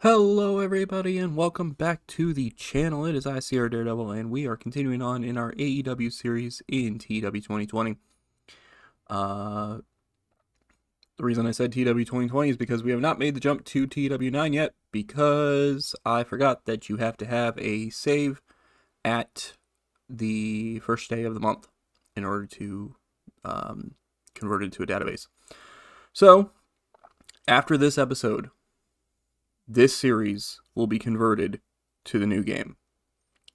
Hello everybody and welcome back to the channel. It is ICR Daredevil and we are continuing on in our AEW series in TEW2020. The reason I said TEW2020 is because we have not made the jump to TEW9 yet, because I forgot that you have to have a save at the first day of the month in order to convert it to a database. So after this episode, this series will be converted to the new game.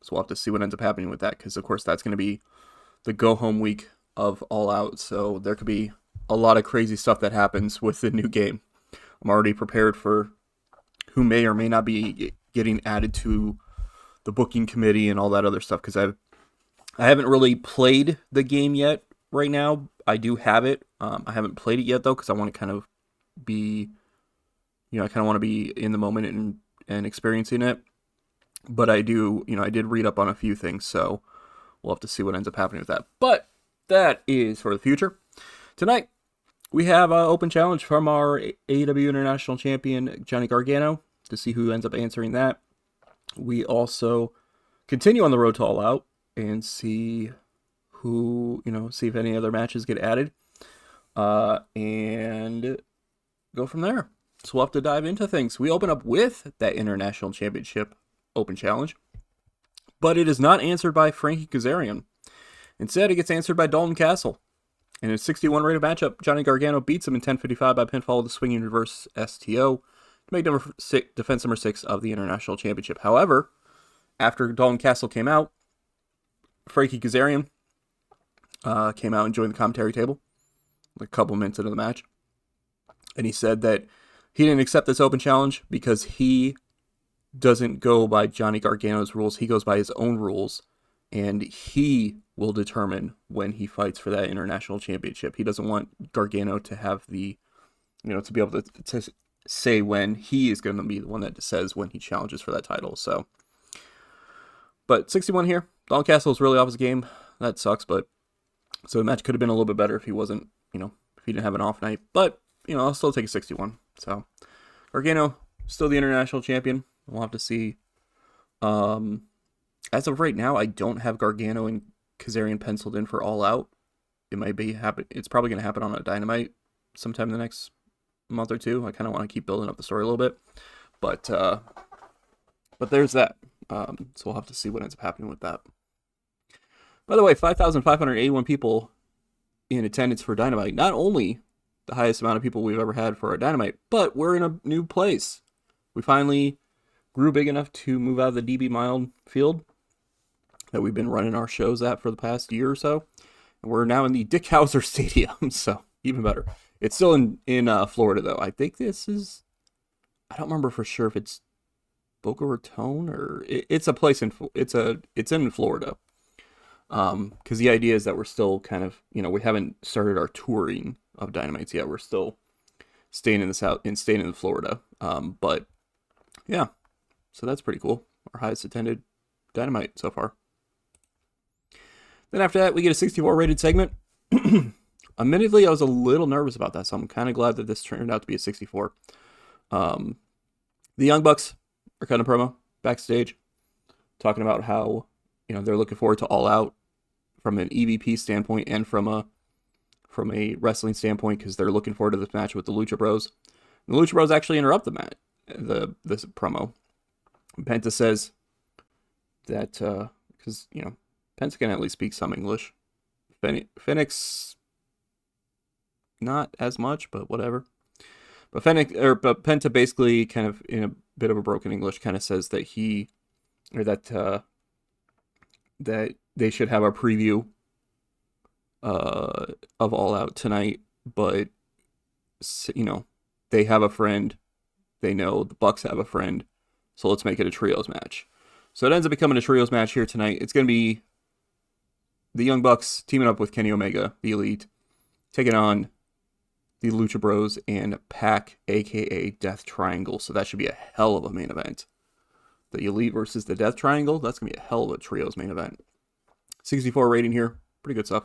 So we'll have to see what ends up happening with that, because of course that's going to be the go-home week of All Out, so there could be a lot of crazy stuff that happens with the new game. I'm already prepared for who may or may not be getting added to the booking committee and all that other stuff, because I haven't really played the game yet right now. I do have it. I haven't played it yet, though, because I want to kind of be... I kind of want to be in the moment and experiencing it. But I did read up on a few things, so we'll have to see what ends up happening with that. But that is for the future. Tonight, we have an open challenge from our AEW International Champion, Johnny Gargano, to see who ends up answering that. We also continue on the road to All Out and see see if any other matches get added. And go from there. So we'll have to dive into things. We open up with that International Championship Open Challenge, but it is not answered by Frankie Kazarian. Instead, it gets answered by Dalton Castle. In a 61 rated matchup, Johnny Gargano beats him in 10:55 by pinfall with a swinging reverse STO to make defense number 6 of the International Championship. However, after Dalton Castle came out, Frankie Kazarian came out and joined the commentary table a couple minutes into the match. And he said that he didn't accept this open challenge because he doesn't go by Johnny Gargano's rules. He goes by his own rules, and he will determine when he fights for that international championship. He doesn't want Gargano to have to be able to say when he is going to be the one that says when he challenges for that title. So, but 61 here. Dalton Castle is really off his game. That sucks, but so the match could have been a little bit better if he wasn't, if he didn't have an off night. But, I'll still take a 61. So, Gargano, still the international champion. We'll have to see. As of right now, I don't have Gargano and Kazarian penciled in for All Out. It might be happen. It's probably going to happen on a Dynamite sometime in the next month or two. I kind of want to keep building up the story a little bit, but there's that. So we'll have to see what ends up happening with that. By the way, 5,581 people in attendance for Dynamite. Not only the highest amount of people we've ever had for a Dynamite, but we're in a new place. We finally grew big enough to move out of the DB Mild field that we've been running our shows at for the past year or so. And we're now in the Dick Howser Stadium, so even better. It's still in Florida, though. I think this is... I don't remember for sure if it's Boca Raton or... It's a place it's in Florida. Because the idea is that we're still kind of... we haven't started our touring of Dynamites yet. We're still staying in the South and staying in Florida. But yeah, so that's pretty cool. Our highest attended Dynamite so far. Then after that, we get a 64 rated segment. Admittedly, I was a little nervous about that, so I'm kind of glad that this turned out to be a 64. The Young Bucks are cutting a promo backstage, talking about how they're looking forward to All Out from an EVP standpoint and from a wrestling standpoint, because they're looking forward to this match with the Lucha Bros. And the Lucha Bros actually interrupt this promo. Penta says that because Penta can at least speak some English. Phoenix not as much, but whatever. But Penta basically kind of in a bit of a broken English kind of says that that they should have a preview of All Out tonight, but they have a friend. They know the Bucks have a friend, so let's make it a trios match. So it ends up becoming a trios match here tonight. It's going to be the Young Bucks teaming up with Kenny Omega, the Elite, taking on the Lucha Bros and Pac, aka Death Triangle. So that should be a hell of a main event. The Elite versus the Death Triangle, that's going to be a hell of a trios main event. 64 rating here. Pretty good stuff.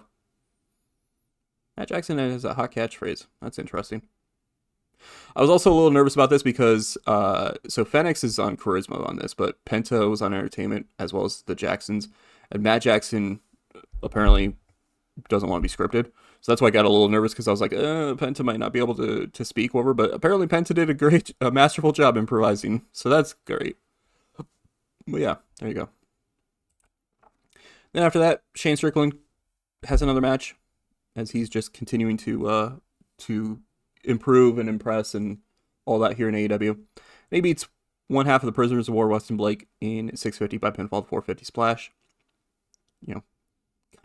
Matt Jackson has a hot catchphrase. That's interesting. I was also a little nervous about this because so Fenix is on charisma on this, but Penta was on entertainment as well as the Jacksons, and Matt Jackson apparently doesn't want to be scripted. So that's why I got a little nervous because I was like, Penta might not be able to speak over, but apparently Penta did a masterful job improvising. So that's great. But yeah, there you go. Then after that, Shane Strickland has another match as he's just continuing to improve and impress and all that here in AEW. And he beats one half of the Prisoners of War, Weston Blake, in 650 by pinfall 450 splash. You know,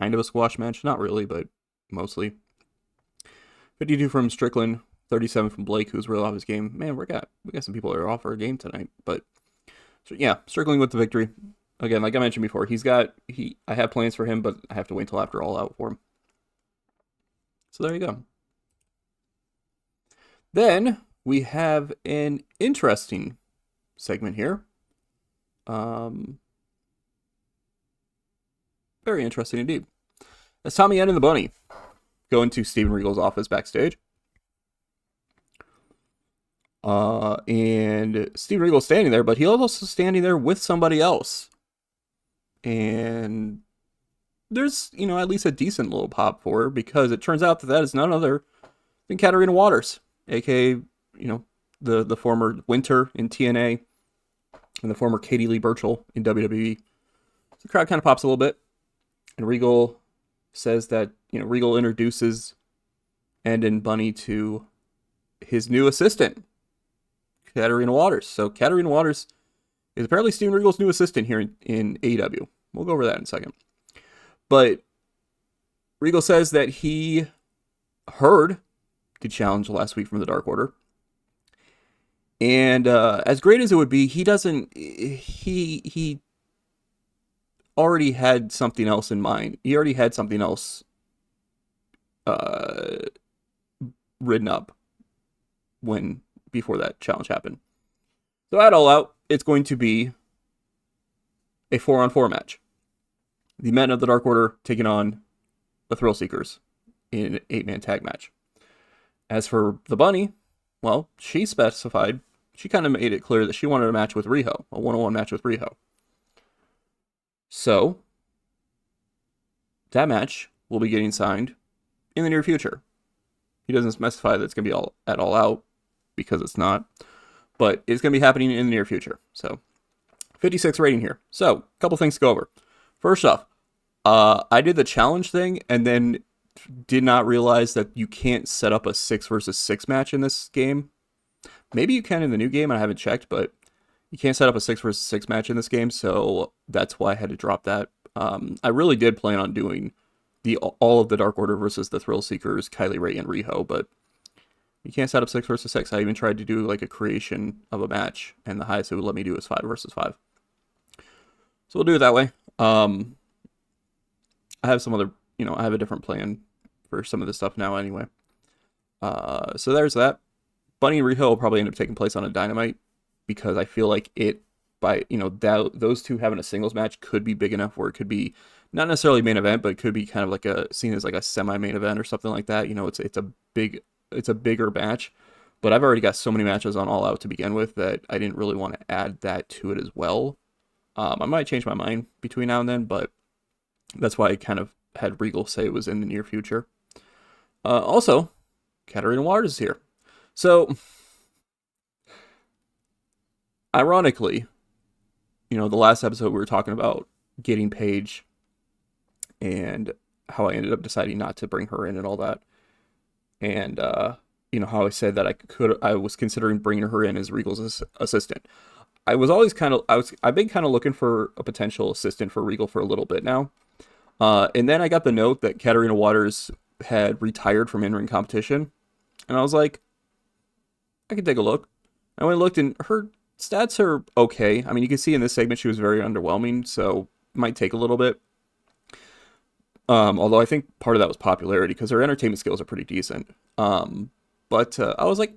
kind of a squash match. Not really, but mostly. 52 from Strickland, 37 from Blake, who's really off his game. Man, we got some people that are off for a game tonight. But so yeah, Strickland with the victory. Again, like I mentioned before, I have plans for him, but I have to wait until after All Out for him. So there you go. Then we have an interesting segment here. Very interesting indeed. As Tommy End and the Bunny go into Steven Regal's office backstage. And Steven Regal's standing there, but he's also standing there with somebody else. And there's, at least a decent little pop for her because it turns out that is none other than Katarina Waters, aka, the former Winter in TNA and the former Katie Lee Burchill in WWE. The crowd kind of pops a little bit, and Regal says that, Regal introduces End and Bunny to his new assistant, Katarina Waters. So Katarina Waters is apparently Steven Regal's new assistant here in AEW. We'll go over that in a second. But Regal says that he heard the challenge last week from the Dark Order. And as great as it would be, he already had something else in mind. He already had something else written up before that challenge happened. So at All Out, it's going to be a 4-on-4 match. The Men of the Dark Order taking on the Thrill Seekers in an 8-man tag match. As for the Bunny, well, she specified, she kind of made it clear that she wanted a match with Riho, a 1-on-1 match with Riho. So, that match will be getting signed in the near future. He doesn't specify that it's going to be at All Out, because it's not. But it's going to be happening in the near future. So, 56 rating here. So, a couple things to go over. First off, I did the challenge thing and then did not realize that you can't set up a 6 versus 6 match in this game. Maybe you can in the new game, I haven't checked, but you can't set up a 6 versus 6 match in this game, so that's why I had to drop that. I really did plan on doing all of the Dark Order versus the Thrill Seekers, Kylie Ray and Riho, but you can't set up 6 versus 6. I even tried to do like a creation of a match, and the highest it would let me do is 5 versus 5. So we'll do it that way. I have some other, I have a different plan for some of this stuff now anyway. So there's that. Bunny and Riho will probably end up taking place on a Dynamite because I feel like those two having a singles match could be big enough where it could be not necessarily main event, but it could be kind of like seen as like a semi-main event or something like that. It's a bigger match, but I've already got so many matches on All Out to begin with that I didn't really want to add that to it as well. I might change my mind between now and then, but that's why I kind of had Regal say it was in the near future. Also, Katarina Waters is here. So, ironically, the last episode we were talking about getting Paige and how I ended up deciding not to bring her in and all that. And, how I said that I was considering bringing her in as Regal's assistant. I've been kind of looking for a potential assistant for Regal for a little bit now. And then I got the note that Katarina Waters had retired from in-ring competition. And I was like, I could take a look. I went and looked, and her stats are okay. I mean, you can see in this segment she was very underwhelming, so it might take a little bit. Although I think part of that was popularity, because her entertainment skills are pretty decent. But I was like,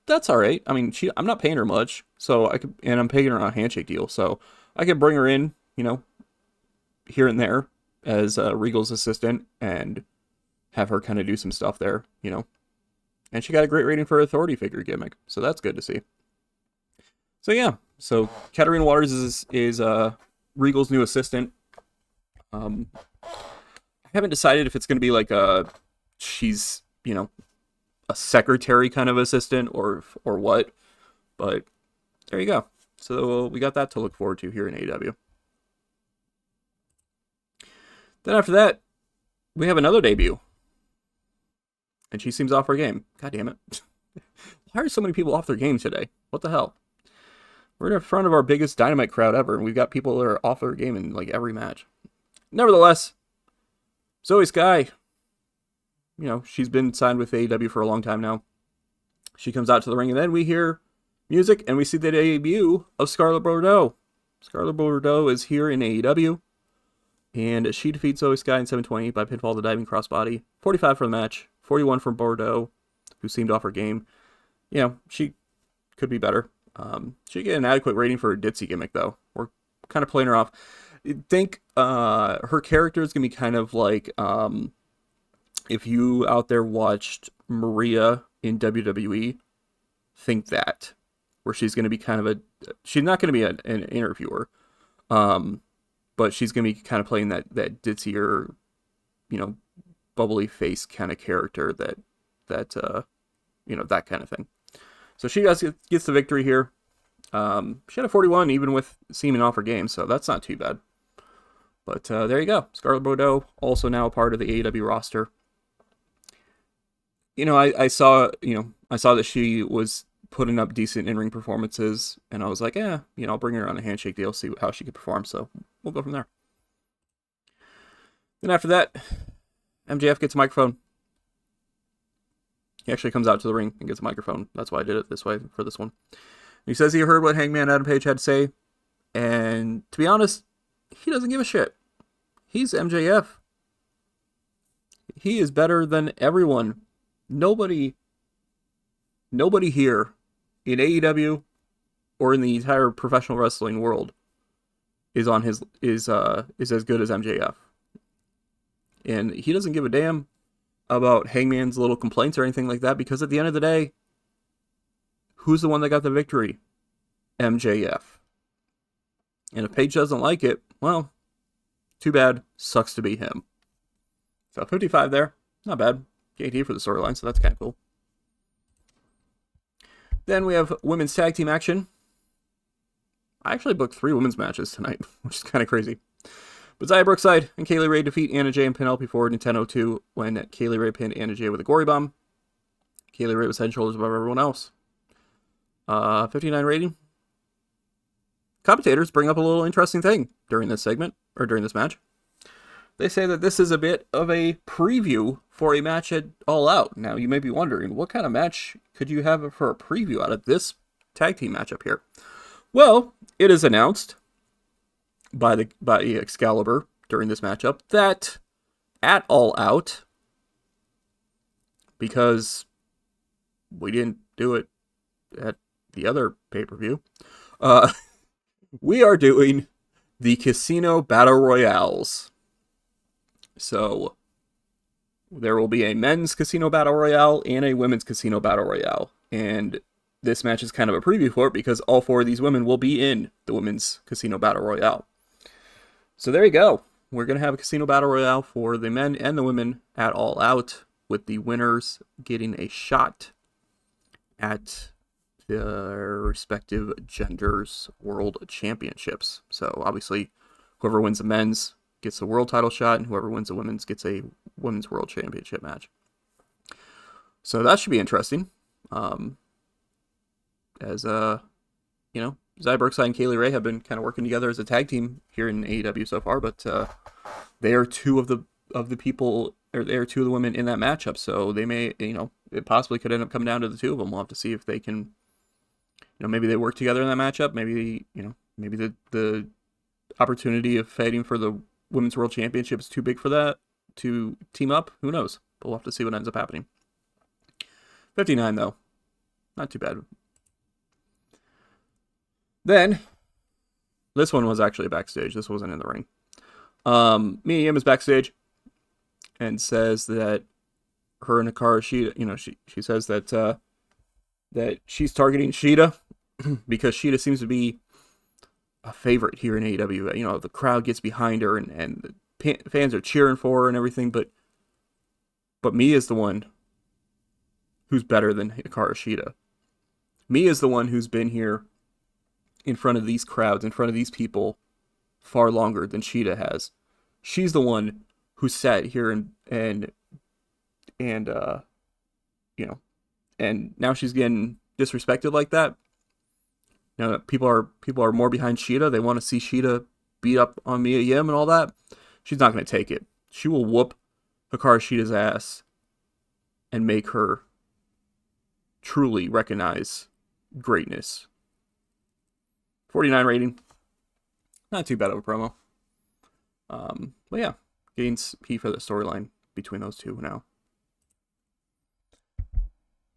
that's all right. I mean, I'm not paying her much, and I'm paying her on a handshake deal, so I could bring her in, here and there as Regal's assistant and have her kind of do some stuff there, And she got a great rating for authority figure gimmick, so that's good to see. So yeah, so Katarina Waters is Regal's new assistant. I haven't decided if it's going to be like she's a secretary kind of assistant or what, but there you go. So we got that to look forward to here in AEW. Then after that, we have another debut. And she seems off her game. God damn it. Why are so many people off their game today? What the hell? We're in front of our biggest Dynamite crowd ever, and we've got people that are off their game in like every match. Nevertheless, Zoe Sky, she's been signed with AEW for a long time now. She comes out to the ring, and then we hear music, and we see the debut of Scarlett Bordeaux. Scarlett Bordeaux is here in AEW, and she defeats Zoe Sky in 720 by pinfall the diving crossbody. 45 for the match, 41 from Bordeaux, who seemed off her game. She could be better. She get an adequate rating for her ditzy gimmick, though. We're kind of playing her off. I think her character is going to be kind of like if you out there watched Maria in WWE, think that. Where she's going to be kind of she's not going to be an interviewer, but she's going to be kind of playing that ditzier, bubbly face kind of character that kind of thing. So she gets the victory here. She had a 41 even with seeming off her game, so that's not too bad. But there you go. Scarlett Bordeaux, also now a part of the AEW roster. I saw that she was putting up decent in-ring performances, and I was like, I'll bring her on a handshake deal, see how she could perform, so we'll go from there. Then after that, MJF gets a microphone. He actually comes out to the ring and gets a microphone. That's why I did it this way for this one. He says he heard what Hangman Adam Page had to say, and to be honest, he doesn't give a shit. He's MJF. He is better than everyone. Nobody here in AEW or in the entire professional wrestling world is as good as MJF. And he doesn't give a damn about Hangman's little complaints or anything like that, because at the end of the day, who's the one that got the victory? MJF. And if Page doesn't like it, well, too bad. Sucks to be him. So 55 there. Not bad. KT for the storyline, so that's kind of cool. Then we have women's tag team action. I actually booked 3 women's matches tonight, which is kind of crazy. But Xia Brookside and Kaylee Ray defeat Anna Jay and Penelope Ford in 10:02 when Kaylee Ray pinned Anna Jay with a gory bomb. Kaylee Ray was head and shoulders above everyone else. 59 rating. Commentators bring up a little interesting thing during this segment, or during this match. They say that this is a bit of a preview for a match at All Out. Now, you may be wondering, what kind of match could you have for a preview out of this tag team matchup here? Well, it is announced by Excalibur during this matchup that at All Out, because we didn't do it at the other pay-per-view, we are doing the Casino Battle Royales. So there will be a men's Casino Battle Royale and a women's Casino Battle Royale. And this match is kind of a preview for it because all 4 of these women will be in the women's Casino Battle Royale. So there you go. We're going to have a Casino Battle Royale for the men and the women at All Out, with the winners getting a shot at their respective genders world championships. So obviously, whoever wins the men's gets a world title shot, and whoever wins the women's gets a women's world championship match. So that should be interesting. As Xia Brookside and Kaylee Ray have been kind of working together as a tag team here in AEW so far, but they are 2 of the people, or they are 2 of the women in that matchup. So they may, it possibly could end up coming down to the 2 of them. We'll have to see if they can, maybe they work together in that matchup. Maybe, maybe the opportunity of fighting for the Women's World Championship is too big for that to team up. Who knows? But we'll have to see what ends up happening. 59, though. Not too bad. Then, this one was actually backstage. This wasn't in the ring. Mia Yim is backstage and says that her and Hikaru Shida, she says that that she's targeting Shida because Shida seems to be a favorite here in AEW. The crowd gets behind her and the fans are cheering for her and everything, but me is the one who's better than Hikaru Shida. Me is the one who's been here in front of these crowds, in front of these people, far longer than Shida has. She's the one who sat here and and now she's getting disrespected like that. Now that people are more behind Shida, they want to see Shida beat up on Mia Yim and all that. She's not going to take it. She will whoop Hikaru Shida's ass and make her truly recognize greatness. 49 rating. Not too bad of a promo. But yeah, gains P for the storyline between those two now.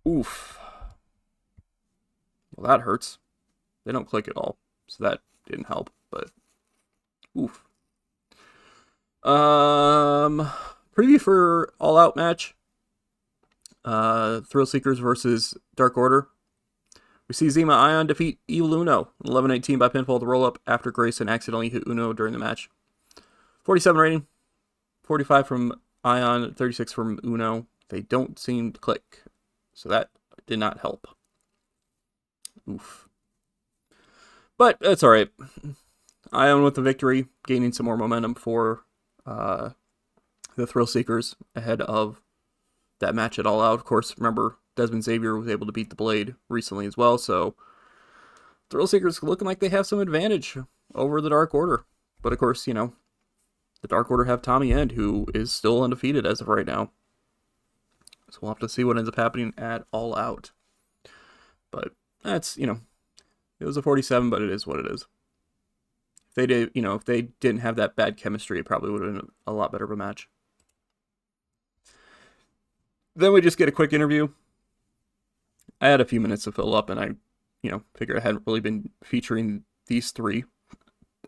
Oof. Well, that hurts. They don't click at all, so that didn't help, but oof. Preview for All Out match. Thrill Seekers versus Dark Order. We see Zima Ion defeat Evil Uno 11-18 by pinfall to roll up after Grayson accidentally hit Uno during the match. 47 rating. 45 from Ion, 36 from Uno. They don't seem to click, so that did not help. Oof. But that's alright. Ion with the victory, gaining some more momentum for the Thrill Seekers ahead of that match at All Out. Of course, remember, Desmond Xavier was able to beat the Blade recently as well, so Thrill Seekers looking like they have some advantage over the Dark Order. But of course, the Dark Order have Tommy End, who is still undefeated as of right now. So we'll have to see what ends up happening at All Out. But that's, it was a 47, but it is what it is. If they didn't have that bad chemistry, it probably would have been a lot better of a match. Then we just get a quick interview. I had a few minutes to fill up, and I, figured I hadn't really been featuring these three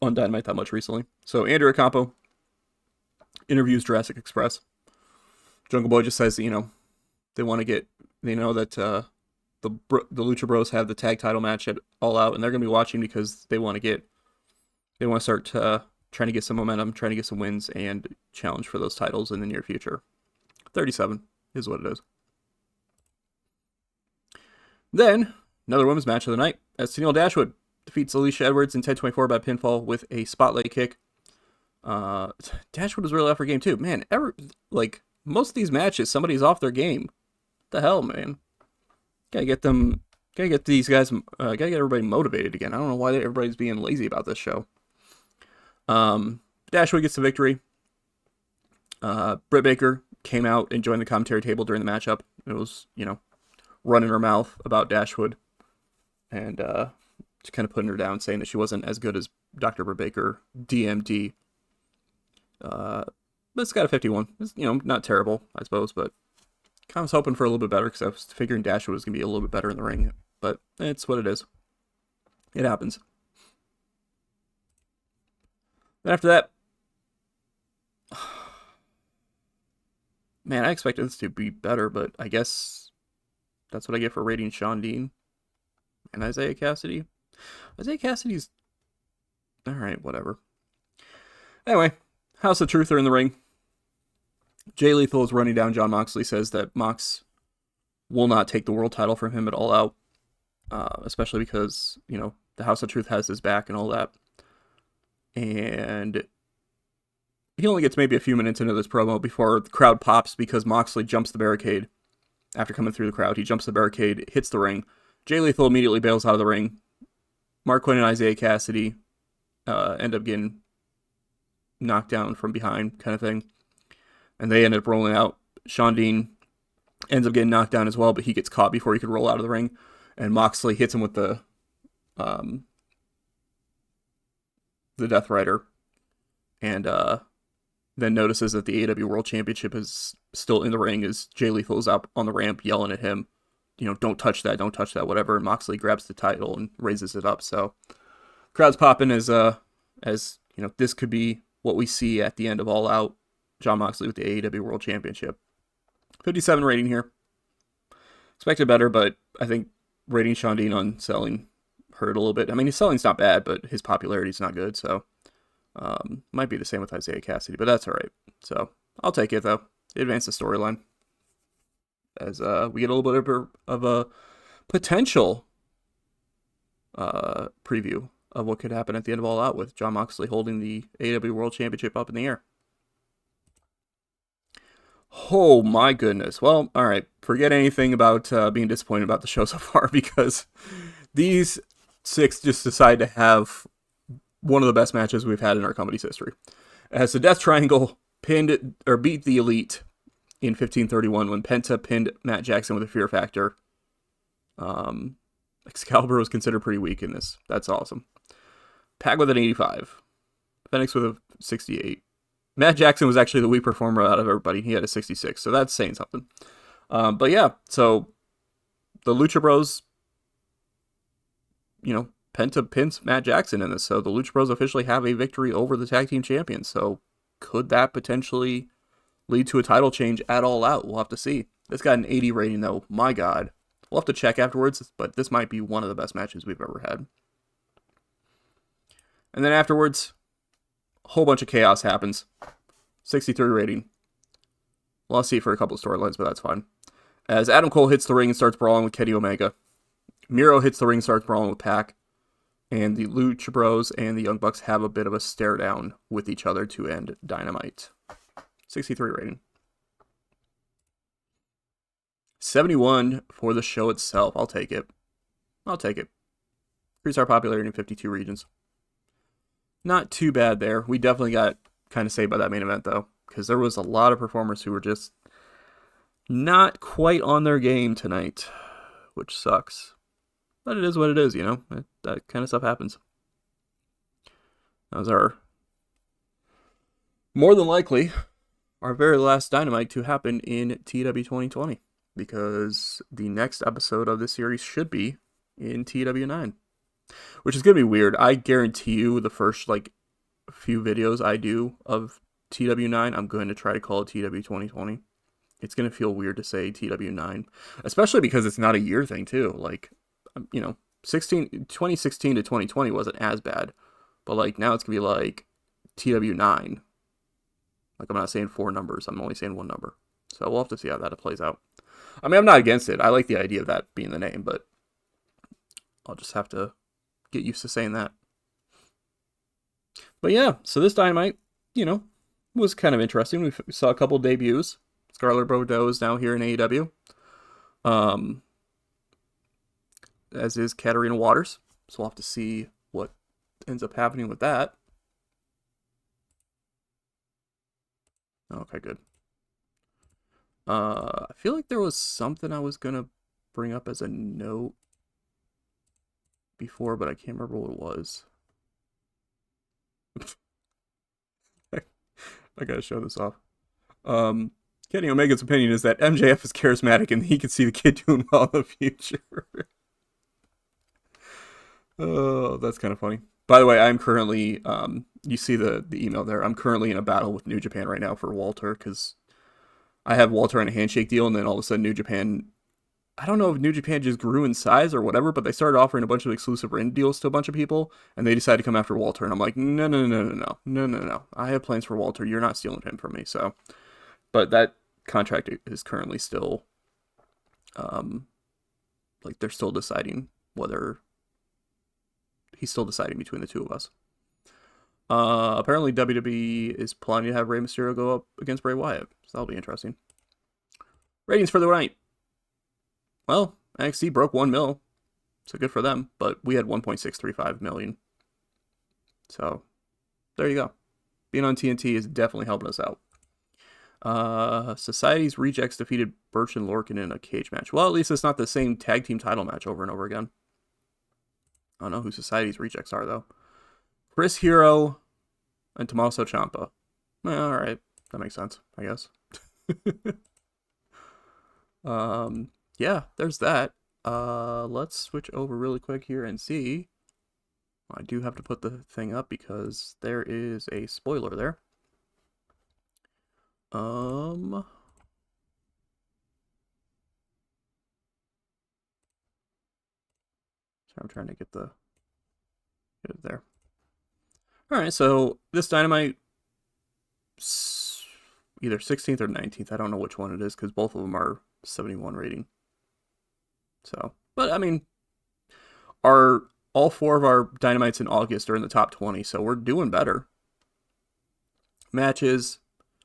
on Dynamite that much recently. So Andrew Ocampo interviews Jurassic Express. Jungle Boy just says, they know that the Lucha Bros have the tag title match at All Out, and they're going to be watching because they want to start trying to get some momentum, trying to get some wins, and challenge for those titles in the near future. 37 is what it is. Then, another women's match of the night, as Tennille Dashwood defeats Alicia Edwards in 10-24 by pinfall with a spotlight kick. Dashwood was really off her game too. Man, most of these matches, somebody's off their game. What the hell, man? Gotta get these guys, gotta get everybody motivated again. I don't know why everybody's being lazy about this show. Dashwood gets the victory. Britt Baker came out and joined the commentary table during the matchup. It was, running her mouth about Dashwood and just kind of putting her down, saying that she wasn't as good as Dr. Britt Baker, DMD. But it's got a 51. It's, not terrible, I suppose, but kind of was hoping for a little bit better because I was figuring Dashwood was going to be a little bit better in the ring. But it's what it is. It happens. Then after that, man, I expected this to be better, but I guess that's what I get for rating Sean Dean and Isaiah Cassidy. Isaiah Cassidy's... Alright, whatever. Anyway, House of Truth are in the ring. Jay Lethal is running down Jon Moxley, says that Mox will not take the world title from him at All Out, especially because, the House of Truth has his back and all that. And he only gets maybe a few minutes into this promo before the crowd pops because Moxley jumps the barricade. After coming through the crowd, he jumps the barricade, hits the ring. Jay Lethal immediately bails out of the ring. Mark Quinn and Isaiah Cassidy end up getting knocked down from behind, kind of thing. And they end up rolling out. Sean Dean ends up getting knocked down as well, but he gets caught before he could roll out of the ring. And Moxley hits him with the Death Rider. And then notices that the AEW World Championship is still in the ring as Jay Lethal is up on the ramp yelling at him, don't touch that, whatever. And Moxley grabs the title and raises it up. So crowd's popping as this could be what we see at the end of All Out. Jon Moxley with the AEW World Championship. 57 rating here. Expected better, but I think rating Sean Dean on selling hurt a little bit. I mean, his selling's not bad, but his popularity's not good, so might be the same with Isaiah Cassidy, but that's all right. So I'll take it, though. Advance the storyline as we get a little bit of a potential preview of what could happen at the end of All Out with Jon Moxley holding the AEW World Championship up in the air. Oh my goodness. Well, all right. Forget anything about being disappointed about the show so far because these 6 just decide to have one of the best matches we've had in our company's history. As the Death Triangle beat the Elite in 1531 when Penta pinned Matt Jackson with a Fear Factor. Excalibur was considered pretty weak in this. That's awesome. Pac with an 85. Phoenix with a 68. Matt Jackson was actually the weak performer out of everybody. He had a 66, so that's saying something. But yeah, so the Lucha Bros, Penta pins Matt Jackson in this, so the Lucha Bros officially have a victory over the tag team champions. So could that potentially lead to a title change at All Out? We'll have to see. This got an 80 rating, though. My God. We'll have to check afterwards, but this might be one of the best matches we've ever had. And then afterwards, a whole bunch of chaos happens. 63 rating. We'll see for a couple of storylines, but that's fine. As Adam Cole hits the ring and starts brawling with Kenny Omega. Miro hits the ring and starts brawling with Pac. And the Lucha Bros and the Young Bucks have a bit of a stare down with each other to end Dynamite. 63 rating. 71 for the show itself. I'll take it. Increase our popularity in 52 regions. Not too bad there. We definitely got kind of saved by that main event, though, because there was a lot of performers who were just not quite on their game tonight, which sucks. But it is what it is, that kind of stuff happens. That was more than likely, our very last Dynamite to happen in TEW2020, because the next episode of this series should be in TEW9, which is going to be weird. I guarantee you the first, few videos I do of TEW9, I'm going to try to call it TEW2020. It's going to feel weird to say TEW9, especially because it's not a year thing, too. 2016 to 2020 wasn't as bad, but now it's going to be TEW9. I'm not saying 4 numbers, I'm only saying 1 number. So we'll have to see how that plays out. I mean, I'm not against it. I like the idea of that being the name, but I'll just have to get used to saying that. But yeah, so this Dynamite, was kind of interesting. We saw a couple debuts. Scarlett Bordeaux is now here in AEW. As is Katarina Waters. So we'll have to see what ends up happening with that. Okay, good. I feel like there was something I was going to bring up as a note before, but I can't remember what it was. I gotta show this off. Kenny Omega's opinion is that MJF is charismatic and he can see the kid doing well in the future. Oh, that's kind of funny. By the way, I'm currently, you see the email there. I'm currently in a battle with New Japan right now for Walter, because I have Walter on a handshake deal, and then all of a sudden New Japan, I don't know if New Japan just grew in size or whatever, but they started offering a bunch of exclusive ring deals to a bunch of people, and they decided to come after Walter, and I'm like, no. I have plans for Walter. You're not stealing him from me, so. But that contract is currently still, they're still deciding whether, he's still deciding between the two of us. Apparently WWE is planning to have Rey Mysterio go up against Bray Wyatt, so that'll be interesting. Ratings for the night. Well, NXT broke 1 mil, so good for them, but we had 1.635 million. So, there you go. Being on TNT is definitely helping us out. Society's Rejects defeated Birch and Lorcan in a cage match. Well, at least it's not the same tag team title match over and over again. I don't know who Society's Rejects are, though. Chris Hero and Tommaso Ciampa. Alright, that makes sense, I guess. Yeah, there's that. Let's switch over really quick here and see. I do have to put the thing up because there is a spoiler there. So I'm trying to get it there. All right, so this Dynamite, either 16th or 19th. I don't know which one it is because both of them are 71 rating. So, but I mean, all 4 of our Dynamites in August are in the top 20, so we're doing better. Matches.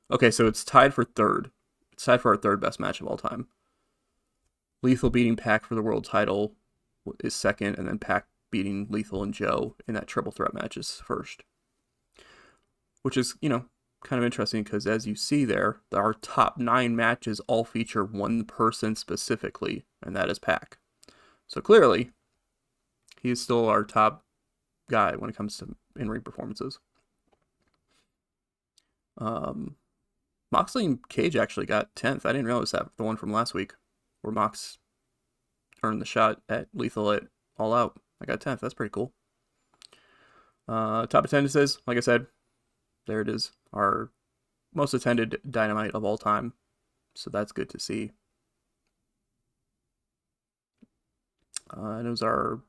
Okay, so it's tied for third. It's tied for our third best match of all time. Lethal beating Pac for the world title is second, and then Pac beating Lethal and Joe in that triple threat match is first. Which is, kind of interesting because as you see there, our top 9 matches all feature one person specifically, and that is Pac. So clearly, he is still our top guy when it comes to in-ring performances. Moxley and Cage actually got 10th. I didn't realize that, the one from last week, where Mox earned the shot at Lethal at All Out. I got 10th. That's pretty cool. Top attendances, like I said, there it is. Our most attended Dynamite of all time. So that's good to see. And it was our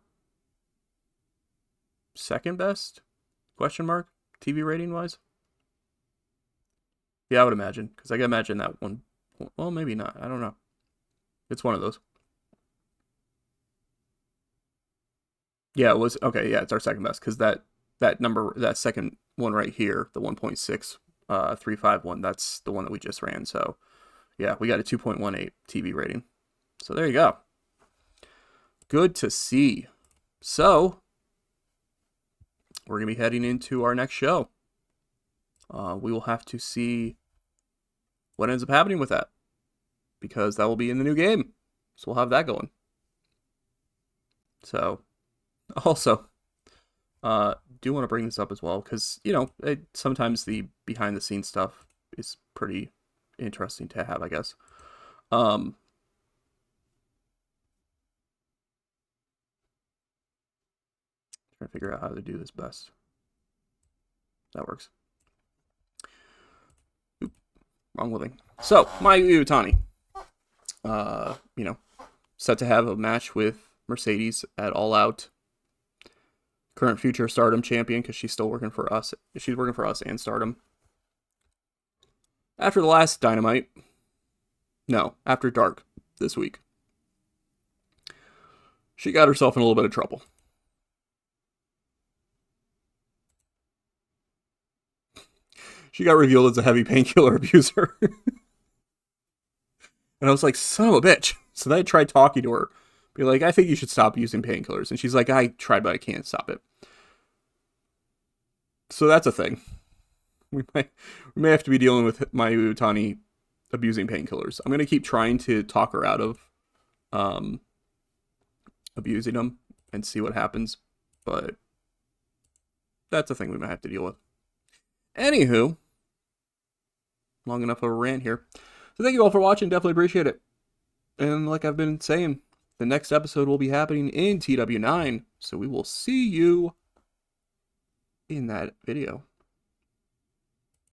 second best, question mark, TV rating wise. Yeah, I would imagine, because I can imagine that one. Well, maybe not. I don't know. It's one of those. Yeah, it was. Okay, yeah, it's our second best, because that number, that second one right here, the 1.6351, that's the one that we just ran. So, yeah, we got a 2.18 TV rating. So there you go. Good to see. So, we're going to be heading into our next show. We will have to see what ends up happening with that, because that will be in the new game. So we'll have that going. So, also, do want to bring this up as well, because, sometimes the behind-the-scenes stuff is pretty interesting to have, I guess. Trying to figure out how to do this best. That works. Oop, wrong living. So, Mayu Iwatani, set to have a match with Mercedes at All Out. Current future Stardom champion, because she's still working for us. She's working for us and Stardom. After the last Dynamite, after Dark this week, she got herself in a little bit of trouble. She got revealed as a heavy painkiller abuser. And I was like, son of a bitch. So then I tried talking to her. Be like, I think you should stop using painkillers. And she's like, I tried, but I can't stop it. So that's a thing. We may have to be dealing with Mayu Iwatani abusing painkillers. I'm going to keep trying to talk her out of abusing them and see what happens. But that's a thing we might have to deal with. Anywho, long enough of a rant here. So thank you all for watching. Definitely appreciate it. And like I've been saying, the next episode will be happening in TEW9. So we will see you in that video.